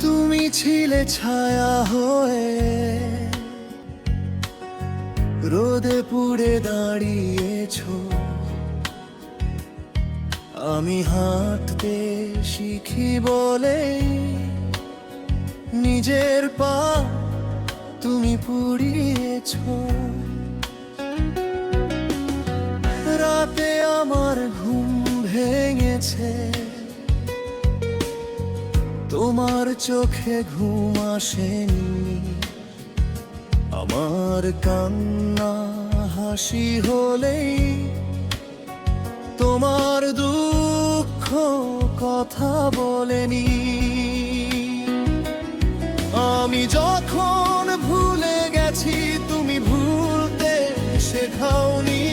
তুমি ছিলে ছায়া হয়ে, রোদে পুড়ে দাঁড়িয়েছো। আমি হাঁটতে শিখি বলে নিজের পা তুমি পুড়িয়েছো। রাতে আমার ঘুম ভেঙেছে, তোমার চোখে ঘুম আসেনি। আমার কান্না হাসি হলেই তোমার দুঃখ কথা বলেনি। আমি যখন ভুলে গেছি তুমি ভুলতে শেখাওনি।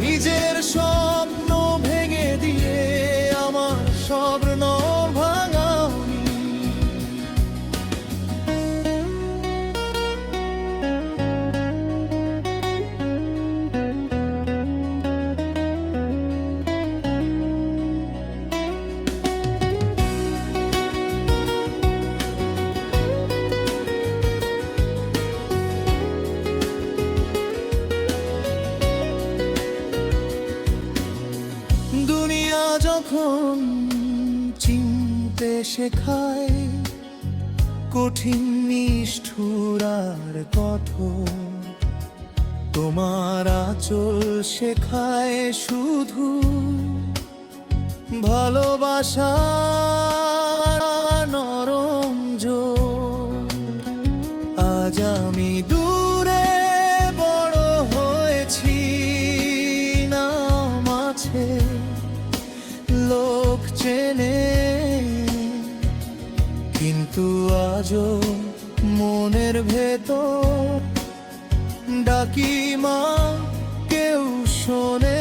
নিজের স্বপ্ন ভেঙে দিয়ে আমার স্বপ্ন ভাঙাওনি। দুনিয়া যখন চিনতে শেখায় কঠিন নিষ্ঠুর আর কঠোর, তোমার আঁচল শেখায় শুধু ভালোবাসা নরম জোর। আজ আমি দূরে বড় হয়েছি, নাম আছে লোক চেনে, কিন্তু আজও মনের ভেতর ডাকি মা কেউ শোনে।